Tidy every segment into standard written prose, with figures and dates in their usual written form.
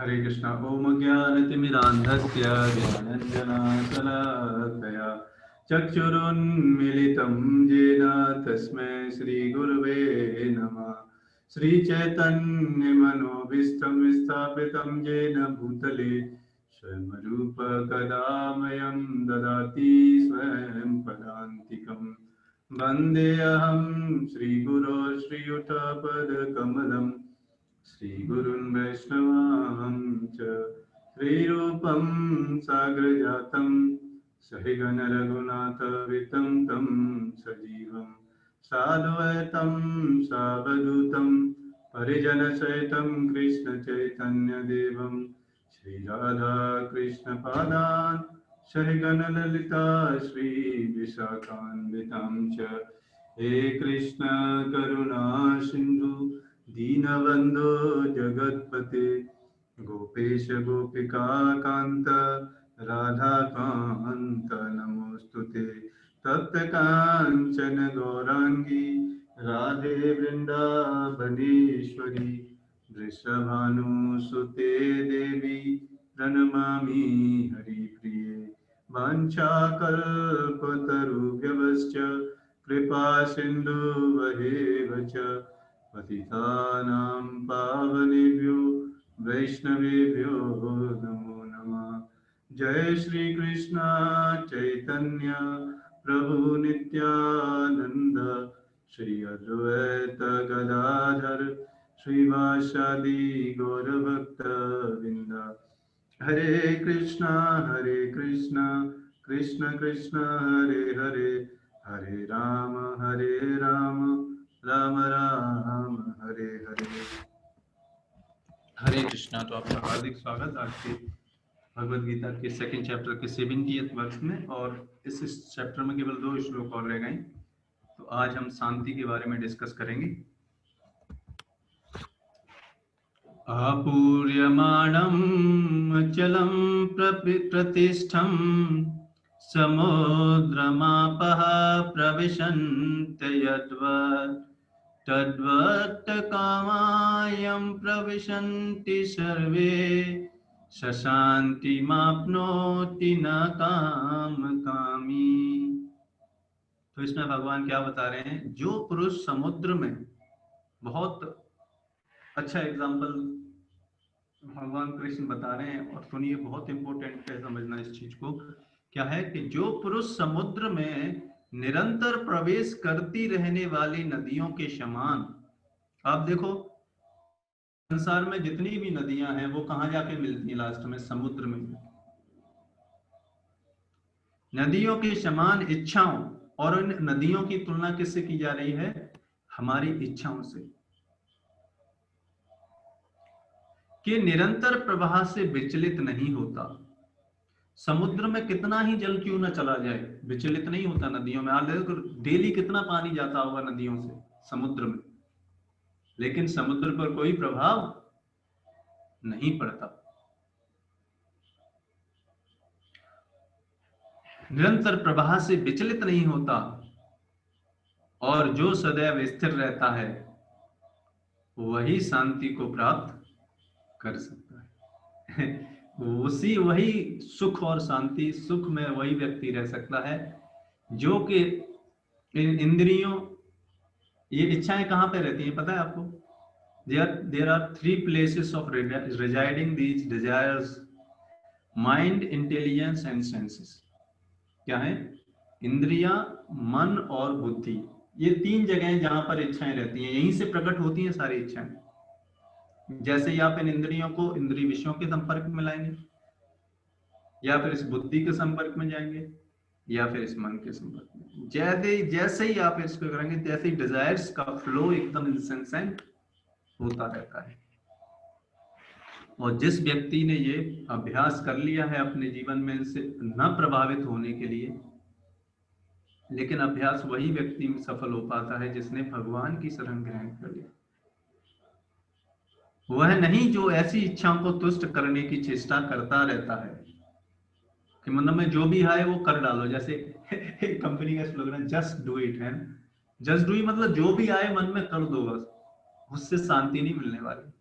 हरे कृष्णा। ओम ज्ञानतिमिरान्धस्य ज्ञानाञ्जनशलाकया चक्षुरुन्मीलितं येन तस्मै श्रीगुरवे नमः। श्रीचैतन्यमनोभीष्टं स्थापितं येन भूतले स्वयं रूप कदा मह्यं ददाति स्वयं पदान्तिकम्। वन्देऽहं श्रीगुरो श्रीयुतपदकमलम् श्रीगुरुन् वैष्णवांश्च श्रीरूपं साग्रजातं सहिगणरघुनाथवितं तं सजीवं साद्वैतं सावधूतं परिजनसहितं कृष्णचैतन्यदेवं श्रीराधाकृष्णपादान् सहिगणललिता श्रीविशाखान्वितां च। हे कृष्ण करुणा सिन्धु दीनबन्धो जगत्पते गोपेश गोपिका कान्त राधाकान्त नमोस्तुते। तप्त काञ्चन गौराङ्गी राधे वृन्दावनेश्वरी वृषभानुसुते देवी प्रणमामि हरिप्रिये। वाञ्छाकल्पतरुभ्यश्च कृपा सिन्धुवैव च पतितानां पावनेभ्यो वैष्णवेभ्यो नमो नमः। जय श्री कृष्ण चैतन्य प्रभु नित्यानंद श्री अद्वैत गदाधर श्रीवासादि गौरभक्तवृंद। हरे कृष्णा कृष्ण कृष्ण हरे हरे, हरे राम राम राम हरे हरे। हरे कृष्णा। तो आपका हार्दिक स्वागत आज के भगवद गीता के सेकंड चैप्टर के 70th वर्ष में। और इस चैप्टर में केवल 2 श्लोक और रह गए। तो आज हम शांति के बारे में डिस्कस करेंगे। आपूर्यमाणं चलं प्रतिष्ठं समुद्रमापः प्रविशन्त यद्वत् तद्वत् कामायं प्रविशन्ति सर्वे सशान्तिमाप्नोति न कामकामी। तो इसमें भगवान क्या बता रहे हैं? जो पुरुष समुद्र में, बहुत अच्छा एग्जाम्पल भगवान कृष्ण बता रहे हैं और सुनिए, बहुत इंपॉर्टेंट है समझना इस चीज को। क्या है कि जो पुरुष समुद्र में निरंतर प्रवेश करती रहने वाली नदियों के समान। आप देखो संसार में जितनी भी नदियां हैं वो कहां जाके मिलती हैं? लास्ट में समुद्र में। नदियों के समान इच्छाओं, और उन नदियों की तुलना किससे की जा रही है? हमारी इच्छाओं से। कि निरंतर प्रवाह से विचलित नहीं होता। समुद्र में कितना ही जल क्यों न चला जाए, विचलित नहीं होता नदियों में। आप देखो डेली कितना पानी जाता होगा नदियों से समुद्र में, लेकिन समुद्र पर कोई प्रभाव नहीं पड़ता। निरंतर प्रवाह से विचलित नहीं होता, और जो सदैव स्थिर रहता है वही शांति को प्राप्त कर सकता है। वही सुख और शांति, सुख में वही व्यक्ति रह सकता है जो कि इंद्रियों, ये इच्छाएं कहां पे रहती हैं पता है आपको? there are 3 places of residing these desires: mind, intelligence and senses। क्या है? इंद्रियां, मन और बुद्धि। ये 3 जगहें जहां पर इच्छाएं रहती हैं, यहीं से प्रकट होती हैं सारी इच्छाएं। जैसे ही आप इन इंद्रियों को इंद्रिय विषयों के संपर्क में लाएंगे, या फिर इस बुद्धि के संपर्क में जाएंगे, या फिर इस मन के संपर्क में, जैसे ही आप इसको करेंगे जैसे ही डिजायर्स का फ्लो एकदम इंसेंसेंट होता रहता है। और जिस व्यक्ति ने ये अभ्यास कर लिया है अपने जीवन में इनसे न प्रभावित होने के लिए, लेकिन अभ्यास वही व्यक्ति सफल हो पाता है जिसने भगवान की शरण ग्रहण कर लिया। वह नहीं जो ऐसी इच्छाओं को तुष्ट करने की चेष्टा करता रहता है कि मतलब में जो भी आए वो कर डालो। जैसे कंपनी का स्लोगन है जस्ट डू इट, है। जस्ट डू इट मतलब जो भी आए मन में कर दो, बस। उससे शांति नहीं मिलने वाली।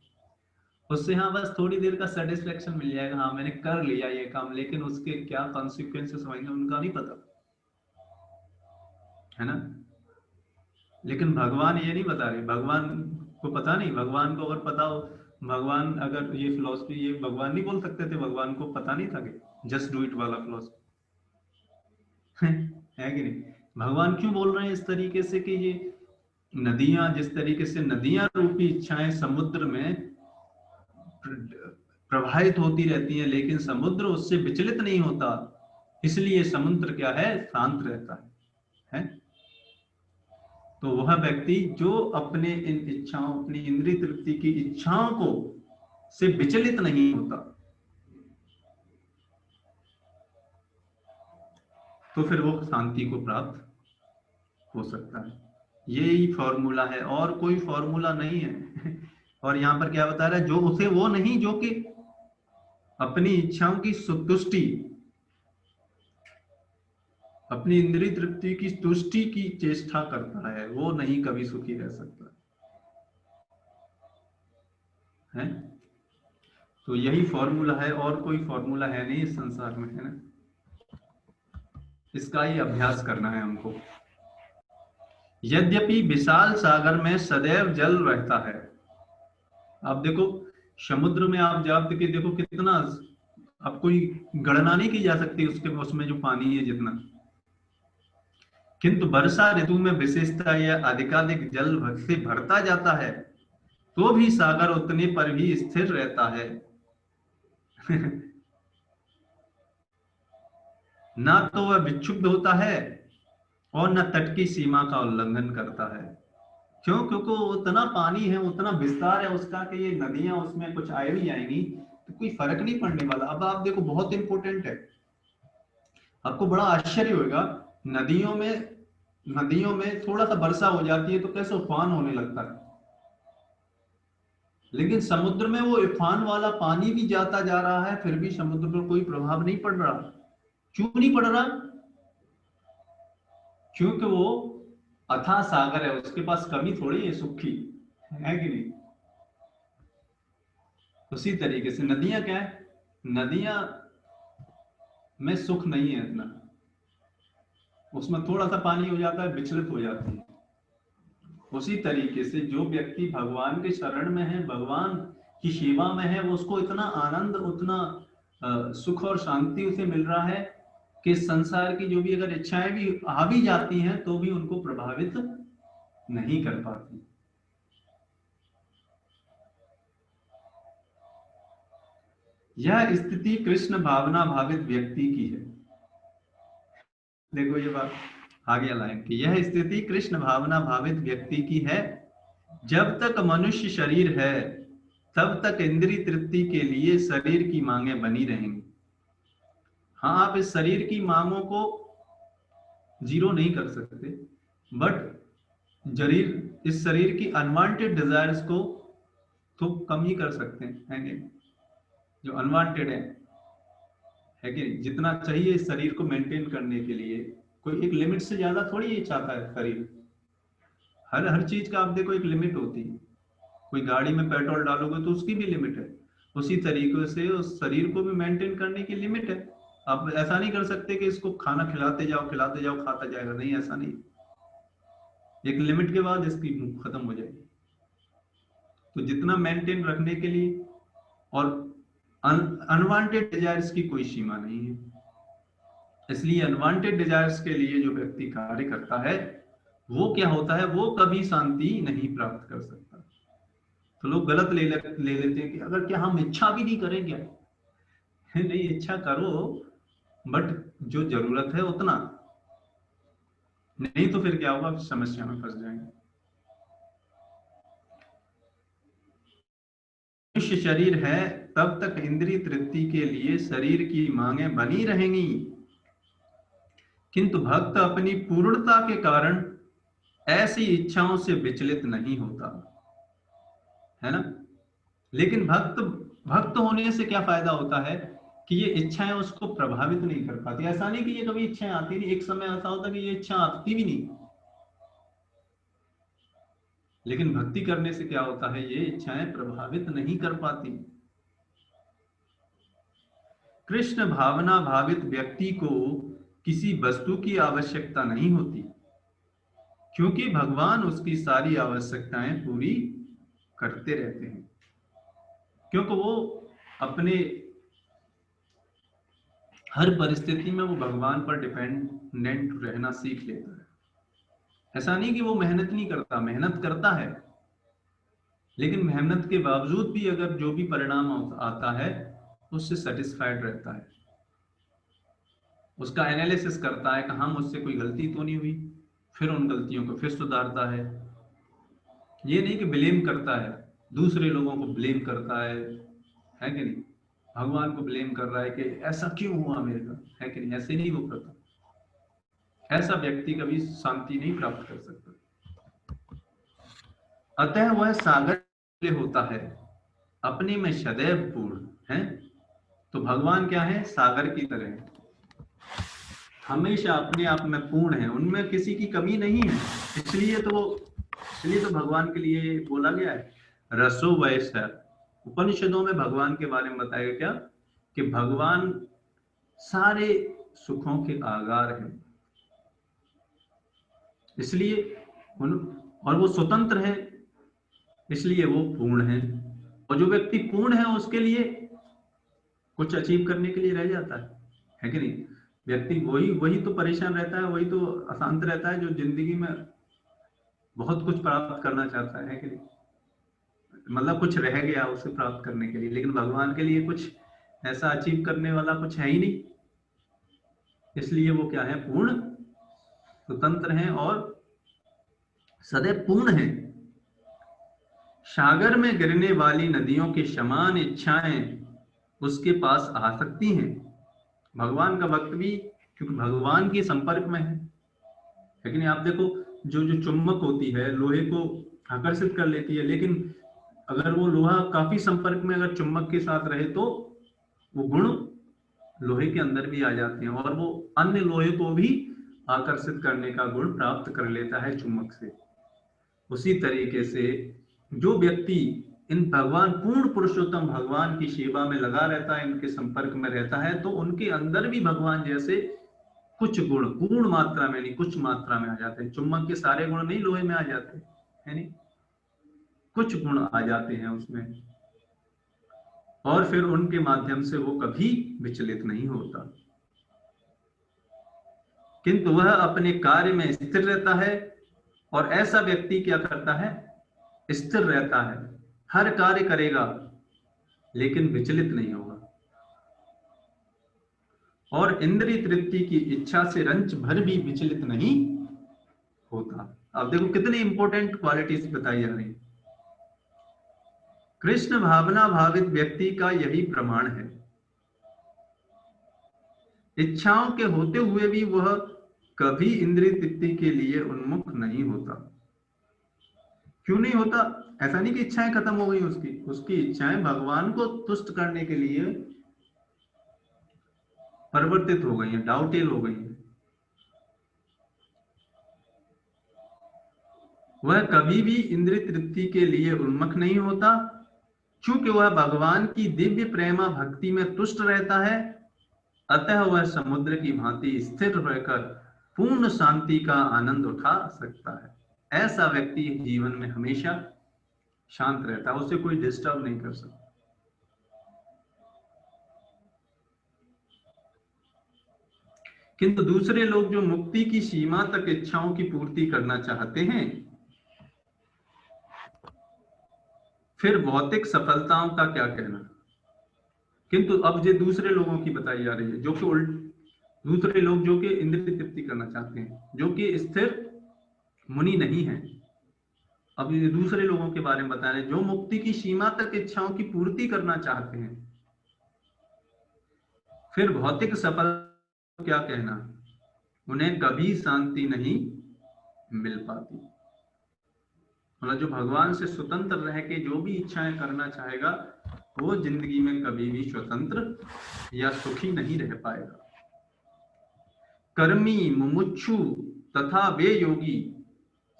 उससे हाँ बस थोड़ी देर का सेटिस्फेक्शन मिल जाएगा, हाँ मैंने कर लिया ये काम, लेकिन उसके क्या कॉन्सिक्वेंसेस होंगे उनका नहीं पता, है ना। लेकिन भगवान ये नहीं बता रहे, भगवान को पता नहीं, भगवान को अगर पता हो, भगवान अगर ये फिलॉसफी, ये भगवान नहीं बोल सकते थे, भगवान को पता नहीं था कि जस्ट डू इट वाला फिलॉसफी है कि नहीं। भगवान क्यों बोल रहे हैं इस तरीके से कि ये नदियां, जिस तरीके से नदियां रूपी इच्छाएं समुद्र में प्रवाहित होती रहती हैं, लेकिन समुद्र उससे विचलित नहीं होता, इसलिए समुद्र क्या है, शांत रहता है। तो वह व्यक्ति जो अपने इन इच्छाओं, अपनी इंद्रिय तृप्ति की इच्छाओं को से विचलित नहीं होता, तो फिर वो शांति को प्राप्त हो सकता है। यही फॉर्मूला है, और कोई फॉर्मूला नहीं है और यहाँ पर क्या बता रहा है, जो उसे वो नहीं जो कि अपनी इच्छाओं की संतुष्टि, अपनी इंद्रिय तृप्ति की तुष्टि की चेष्टा करता है, वो नहीं कभी सुखी रह सकता है। तो यही फॉर्मूला है, और कोई फॉर्मूला है नहीं इस संसार में, है ना। इसका ही अभ्यास करना है हमको। यद्यपि विशाल सागर में सदैव जल रहता है। आप देखो समुद्र में आप जाप के देखो कितना, अब कोई गणना नहीं की जा सकती उसके, उसमें जो पानी है जितना, किंतु वर्षा ऋतु में विशेषता यह अधिकाधिक जल से भरता जाता है, तो भी सागर उतने पर भी स्थिर रहता है ना तो वह विक्षुब्ध होता है और न तट की सीमा का उल्लंघन करता है। क्यों? क्योंकि उतना पानी है, उतना विस्तार है उसका कि ये नदियां उसमें कुछ आए भी आएंगी तो कोई फर्क नहीं पड़ने वाला। अब आप देखो बहुत इंपॉर्टेंट है, आपको बड़ा आश्चर्य होगा, नदियों में नदियों में थोड़ा सा वर्षा हो जाती है तो कैसे उफान होने लगता है, लेकिन समुद्र में वो उफान वाला पानी भी जाता जा रहा है, फिर भी समुद्र पर कोई प्रभाव नहीं पड़ रहा। क्यों नहीं पड़ रहा? क्योंकि वो अथाह सागर है, उसके पास कमी थोड़ी है सुख की, है कि नहीं। उसी तरीके से नदियां क्या है, नदियां में सुख नहीं है इतना, उसमें थोड़ा सा पानी हो जाता है विचलित हो जाती है। उसी तरीके से जो व्यक्ति भगवान के शरण में है, भगवान की सेवा में है, वो उसको इतना आनंद, उतना सुख और शांति उसे मिल रहा है कि संसार की जो भी अगर इच्छाएं भी आ भी जाती हैं तो भी उनको प्रभावित नहीं कर पाती। यह स्थिति कृष्ण भावना भावित व्यक्ति की है। देखो ये बात आगे लाइन की, यह स्थिति कृष्ण भावना भावित व्यक्ति की है। जब तक मनुष्य शरीर है तब तक इंद्रिय तृप्ति के लिए शरीर की मांगें बनी रहेंगी। हाँ, आप इस शरीर की मांगों को जीरो नहीं कर सकते, बट इस शरीर की अनवांटेड डिजायर्स को तो कम ही कर सकते हैं, जो अनवांटेड है कि जितना चाहिए इस शरीर को मेंटेन करने के लिए, कोई एक लिमिट से ज्यादा थोड़ी ये चाहता है शरीर। हर हर चीज का आप देखो एक लिमिट होती है, कोई गाड़ी में पेट्रोल डालोगे तो उसकी भी लिमिट है, उसी तरीके से उस शरीर को भी मेंटेन करने की लिमिट है। आप ऐसा नहीं कर सकते कि इसको खाना खिलाते जाओ खाता जाएगा, नहीं, ऐसा नहीं। एक लिमिट के बाद इसकी भूख खत्म हो जाएगी। तो जितना मेंटेन रखने के लिए, और अनवांटेड डिजायर्स की कोई सीमा नहीं है, इसलिए अनवांटेड डिजायर्स के लिए जो व्यक्ति कार्य करता है वो क्या होता है, वो कभी शांति नहीं प्राप्त कर सकता। तो लोग गलत ले लेते हैं कि अगर क्या हम इच्छा भी नहीं करें क्या? नहीं, इच्छा करो, बट जो जरूरत है उतना, नहीं तो फिर क्या होगा, समस्या में फंस जाएंगे। मनुष्य शरीर है तब तक इंद्रिय तृप्ति के लिए शरीर की मांगें बनी रहेंगी, किंतु भक्त अपनी पूर्णता के कारण ऐसी इच्छाओं से विचलित नहीं होता, है ना। लेकिन भक्त भक्त होने से क्या फायदा होता है कि ये इच्छाएं उसको प्रभावित नहीं कर पाती। ऐसा नहीं कि ये कभी इच्छाएं आती नहीं, एक समय ऐसा होता कि ये इच्छा आती भी नहीं, लेकिन भक्ति करने से क्या होता है, ये इच्छाएं प्रभावित नहीं कर पाती। कृष्ण भावना भावित व्यक्ति को किसी वस्तु की आवश्यकता नहीं होती, क्योंकि भगवान उसकी सारी आवश्यकताएं पूरी करते रहते हैं, क्योंकि वो अपने हर परिस्थिति में वो भगवान पर डिपेंडेंट रहना सीख लेता है। ऐसा नहीं कि वो मेहनत नहीं करता, मेहनत करता है, लेकिन मेहनत के बावजूद भी अगर जो भी परिणाम आता है उससे सेटिस्फाइड रहता है, उसका एनालिसिस करता है कहाँ मुझसे कोई गलती तो नहीं हुई, फिर उन गलतियों को फिर सुधारता है। ये नहीं कि ब्लेम करता है, दूसरे लोगों को ब्लेम करता है कि नहीं, भगवान को ब्लेम कर रहा है कि ऐसा क्यों हुआ मेरे साथ, है कि नहीं, ऐसे नहीं वो करता। ऐसा व्यक्ति कभी शांति नहीं प्राप्त कर सकता। अतः वह सागर होता है, अपने में सदैव पूर्ण है। तो भगवान क्या है, सागर की तरह हमेशा अपने आप में पूर्ण है, उनमें किसी की कमी नहीं है। इसलिए तो भगवान के लिए बोला गया है रसो वैसा। उपनिषदों में भगवान के बारे में बताया गया क्या, कि भगवान सारे सुखों के आगार हैं, इसलिए और वो स्वतंत्र है, इसलिए वो पूर्ण है। और जो व्यक्ति पूर्ण है उसके लिए कुछ अचीव करने के लिए रह जाता है कि नहीं। व्यक्ति वही तो परेशान रहता है, वही तो अशांत रहता है, जो जिंदगी में बहुत कुछ प्राप्त करना चाहता है कि नहीं, मतलब कुछ रह गया उसे प्राप्त करने के लिए, लेकिन भगवान के लिए कुछ ऐसा अचीव करने वाला कुछ है ही नहीं, इसलिए वो क्या है, पूर्ण स्वतंत्र हैं और सदैव पूर्ण हैं। सागर में गिरने वाली नदियों के समान इच्छाएं उसके पास आ सकती हैं। भगवान का भक्त भी क्योंकि भगवान के संपर्क में है, लेकिन आप देखो जो चुंबक होती है लोहे को आकर्षित कर लेती है, लेकिन अगर वो लोहा काफी संपर्क में अगर चुंबक के साथ रहे तो वो गुण लोहे के अंदर भी आ जाते हैं और वो अन्य लोहे को भी आकर्षित करने का गुण प्राप्त कर लेता है चुंबक से। उसी तरीके से जो व्यक्ति इन भगवान पूर्ण पुरुषोत्तम भगवान की सेवा में लगा रहता है, इनके संपर्क में रहता है, तो उनके अंदर भी भगवान जैसे कुछ गुण पूर्ण मात्रा में नहीं, कुछ मात्रा में आ जाते हैं। चुंबक के सारे गुण नहीं लोहे में आ जाते है नहीं, कुछ गुण आ जाते हैं उसमें, और फिर उनके माध्यम से वो कभी विचलित नहीं होता, किंतु वह अपने कार्य में स्थिर रहता है। और ऐसा व्यक्ति क्या करता है, स्थिर रहता है, हर कार्य करेगा लेकिन विचलित नहीं होगा, और इंद्रिय तृप्ति की इच्छा से रंच भर भी विचलित नहीं होता। अब देखो कितनी इंपॉर्टेंट क्वालिटीज बताई जा रही है। कृष्ण भावना भावित व्यक्ति का यही प्रमाण है, इच्छाओं के होते हुए भी वह कभी इंद्रिय तृप्ति के लिए उन्मुख नहीं होता। क्यों नहीं होता, ऐसा नहीं कि इच्छाएं खत्म हो गई उसकी इच्छाएं भगवान को तुष्ट करने के लिए परिवर्तित हो गई है, डाउटेल हो गई है। वह कभी भी इंद्रिय तृप्ति के लिए उन्मुख नहीं होता, क्योंकि वह भगवान की दिव्य प्रेमा भक्ति में तुष्ट रहता है। अतः वह समुद्र की भांति स्थिर रहकर पूर्ण शांति का आनंद उठा सकता है। ऐसा व्यक्ति जीवन में हमेशा शांत रहता है, उसे कोई डिस्टर्ब नहीं कर सकता। किंतु दूसरे लोग जो मुक्ति की सीमा तक इच्छाओं की पूर्ति करना चाहते हैं, फिर भौतिक सफलताओं का क्या कहना। किंतु अब ये दूसरे लोगों की बताई जा रही है, जो कि दूसरे लोग जो कि इंद्रिय तृप्ति करना चाहते हैं, जो कि स्थिर मुनि नहीं है। अब ये दूसरे लोगों के बारे में बता रहे हैं जो मुक्ति की सीमा तक इच्छाओं की पूर्ति करना चाहते हैं, फिर भौतिक सफलता क्या कहना, उन्हें कभी शांति नहीं मिल पाती। मतलब जो भगवान से स्वतंत्र रह के जो भी इच्छाएं करना चाहेगा, वो जिंदगी में कभी भी स्वतंत्र या सुखी नहीं रह पाएगा। कर्मी मुमुक्षु तथा वे योगी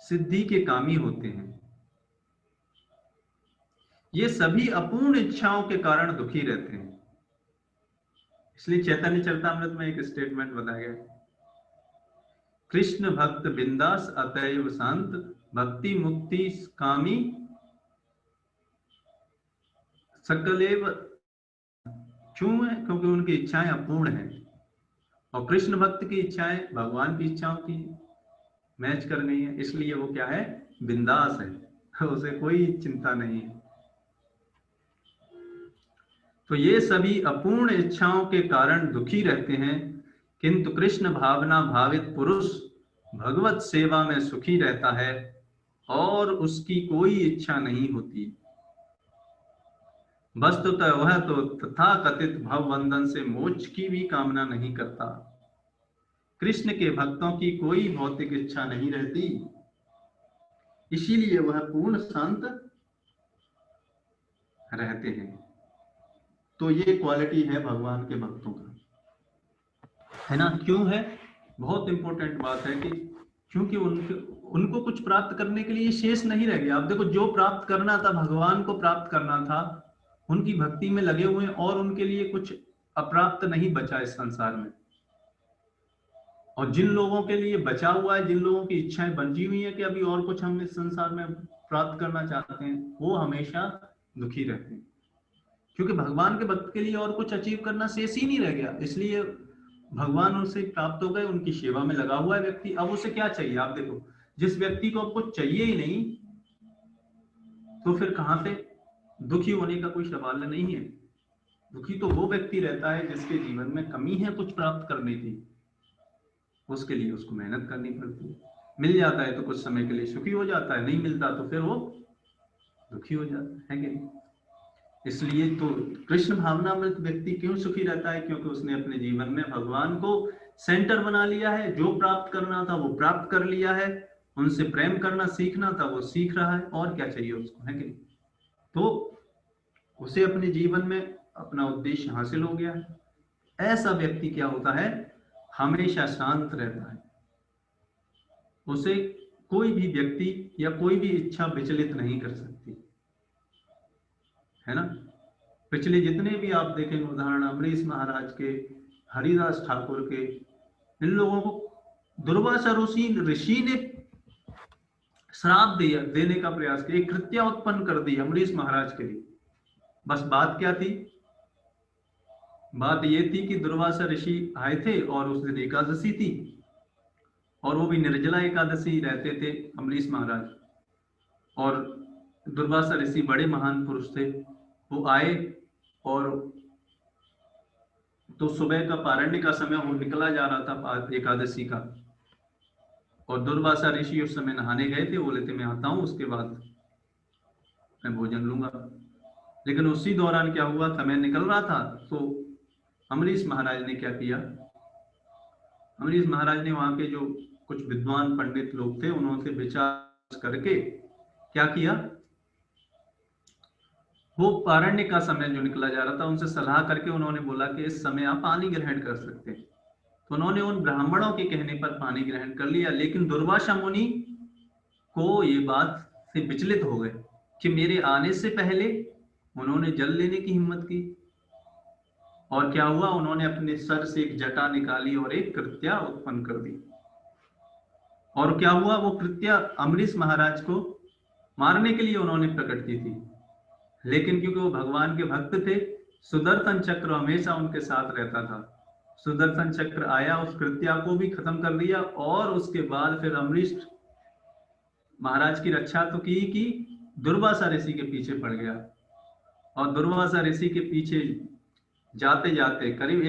सिद्धि के कामी होते हैं। ये सभी अपूर्ण इच्छाओं के कारण दुखी रहते हैं। इसलिए चैतन्य चरितामृत में एक स्टेटमेंट बताया गया, कृष्ण भक्त बिंदास अतएव शांत, भक्ति मुक्ति कामी सकलेव। क्यों है? क्योंकि उनकी इच्छाएं अपूर्ण हैं, और कृष्ण भक्त की इच्छाएं भगवान की इच्छाओं की मैच कर गई है, इसलिए वो क्या है? बिंदास है, उसे कोई चिंता नहीं है। तो ये सभी अपूर्ण इच्छाओं के कारण दुखी रहते हैं, किंतु कृष्ण भावना भावित पुरुष भगवत सेवा में सुखी रहता है और उसकी कोई इच्छा नहीं होती। वस्तुतः वह तो तथाकथित भवबंधन से मोक्ष की भी कामना नहीं करता। कृष्ण के भक्तों की कोई भौतिक इच्छा नहीं रहती, इसीलिए वह पूर्ण शांत रहते हैं। तो ये क्वालिटी है भगवान के भक्तों का, है ना? क्यों है? बहुत इंपॉर्टेंट बात है कि क्योंकि उनको कुछ प्राप्त करने के लिए शेष नहीं रह गया। आप देखो, जो प्राप्त करना था, भगवान को प्राप्त करना था, उनकी भक्ति में लगे हुए, और उनके लिए कुछ अप्राप्त नहीं बचा इस संसार में। और जिन लोगों के लिए बचा हुआ है, जिन लोगों की इच्छाएं बंधी हुई है कि अभी और कुछ हम इस संसार में प्राप्त करना चाहते हैं, वो हमेशा दुखी रहते हैं, क्योंकि भगवान के भक्त के लिए और कुछ अचीव करना शेष ही नहीं रह गया। इसलिए भगवान उनसे प्राप्त हो गए, उनकी सेवा में लगा हुआ है व्यक्ति। अब उसे क्या चाहिए? आप देखो, जिस व्यक्ति को अब कुछ चाहिए ही नहीं, तो फिर कहां से दुखी होने का कोई सवाल नहीं है। दुखी तो वो व्यक्ति रहता है जिसके जीवन में कमी है कुछ प्राप्त करने की, उसके लिए उसको मेहनत करनी पड़ती है। मिल जाता है तो कुछ समय के लिए सुखी हो जाता है, नहीं मिलता तो फिर वो दुखी हो जाता है कि नहीं? इसलिए तो कृष्ण भावनामृत व्यक्ति क्यों सुखी रहता है? क्योंकि उसने अपने जीवन में भगवान को सेंटर बना लिया है। जो प्राप्त करना था वो प्राप्त कर लिया है, उनसे प्रेम करना सीखना था वो सीख रहा है, और क्या चाहिए उसको, है कि नहीं? तो उसे अपने जीवन में अपना उद्देश्य हासिल हो गया है। ऐसा व्यक्ति क्या होता है? हमेशा शांत रहता है। उसे कोई भी व्यक्ति या कोई भी इच्छा विचलित नहीं कर सकती, है ना? पिछले जितने भी आप देखें उदाहरण, अमरीश महाराज के, हरिदास ठाकुर के, इन लोगों को दुर्वासा ऋषि ने श्राप दिया, देने का प्रयास किया, एक कृत्या उत्पन्न कर दी अमरीश महाराज के लिए। बस बात क्या थी? बात ये थी कि दुर्वासा ऋषि आए थे और उस दिन एकादशी थी, और वो भी निर्जला एकादशी रहते थे अमरीश महाराज। और दुर्वासा ऋषि बड़े महान पुरुष थे, वो आए, और तो सुबह का पारण्य का समय वो निकला जा रहा था एकादशी का, और दुर्वासा ऋषि उस समय नहाने गए थे। बोले थे मैं आता हूं, उसके बाद मैं भोजन लूंगा। लेकिन उसी दौरान क्या हुआ, समय निकल रहा था, तो अमरीश महाराज ने क्या किया? अमरीश महाराज ने वहां के जो कुछ विद्वान पंडित लोग थे, उन्होंने विचार करके क्या किया, वो पारण्य का समय जो निकला जा रहा था, उनसे सलाह करके उन्होंने बोला कि इस समय आप पानी ग्रहण कर सकते हैं। तो उन्होंने उन ब्राह्मणों के कहने पर पानी ग्रहण कर लिया। लेकिन दुर्वासा मुनि को ये बात से विचलित हो गए कि मेरे आने से पहले उन्होंने जल लेने की हिम्मत की, और क्या हुआ, उन्होंने अपने सर से एक जटा निकाली और एक कृत्या उत्पन्न कर दी। और क्या हुआ, वो कृत्या अमरीश महाराज को मारने के लिए उन्होंने प्रकट की थी। लेकिन क्योंकि वो भगवान के भक्त थे, सुदर्शन चक्र हमेशा उनके साथ रहता था। सुदर्शन चक्र आया, उस कृत्या को भी खत्म कर दिया, और उसके बाद फिर अमरीश महाराज की रक्षा तो की दुर्वासा ऋषि के पीछे पड़ गया। और दुर्वासा ऋषि के पीछे जाते जाते करीब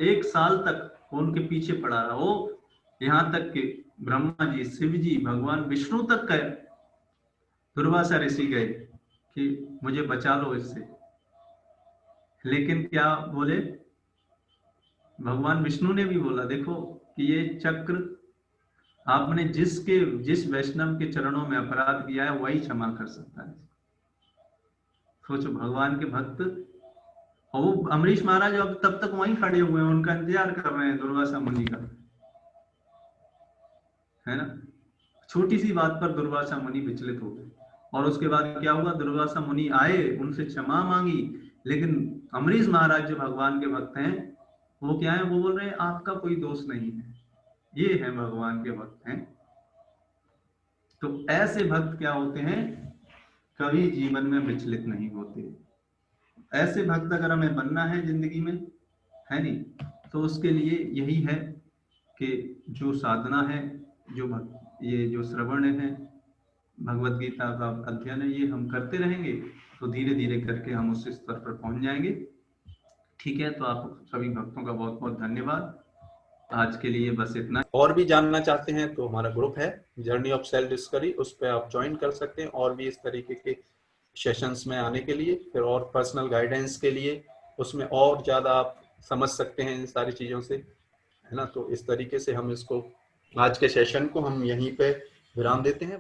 एक साल तक उनके पीछे पड़ा रहा वो, यहाँ तक कि ब्रह्मा जी, शिव जी, भगवान विष्णु तक गए, दुर्वासा ऋषि गए कि मुझे बचा लो इससे। लेकिन क्या बोले, भगवान विष्णु ने भी बोला देखो कि ये चक्र आपने जिस वैष्णव के चरणों में अपराध किया है वही क्षमा कर सकता है। सोचो, भगवान के भक्त, और वो अमरीश महाराज अब तब तक वहीं खड़े हुए हैं, उनका इंतजार कर रहे हैं दुर्वासा मुनि का, है ना? छोटी सी बात पर दुर्वासा मुनि विचलित हो गए। और उसके बाद क्या हुआ, दुर्वासा मुनि आए, उनसे क्षमा मांगी, लेकिन अम्बरीश महाराज जो भगवान के भक्त हैं वो क्या है, वो बोल रहे हैं आपका कोई दोष नहीं है, ये है भगवान के भक्त हैं। तो ऐसे भक्त क्या होते हैं, कभी जीवन में विचलित नहीं होते। ऐसे भक्त अगर हमें बनना है जिंदगी में, है नहीं, तो उसके लिए यही है कि जो साधना है, जो ये जो श्रवण है, भगवत गीता का अध्ययन है, ये हम करते रहेंगे तो धीरे धीरे करके हम उस स्तर पर पहुंच जाएंगे। ठीक है, तो आप सभी भक्तों का बहुत बहुत धन्यवाद। आज के लिए बस इतना। और भी जानना चाहते हैं तो हमारा ग्रुप है जर्नी ऑफ सेल्फ डिस्कवरी, उस पर आप ज्वाइन कर सकते हैं और भी इस तरीके के सेशंस में आने के लिए, फिर और पर्सनल गाइडेंस के लिए, उसमें और ज़्यादा आप समझ सकते हैं इन सारी चीज़ों से, है ना। तो इस तरीके से हम इसको, आज के सेशन को हम यहीं पे विराम देते हैं।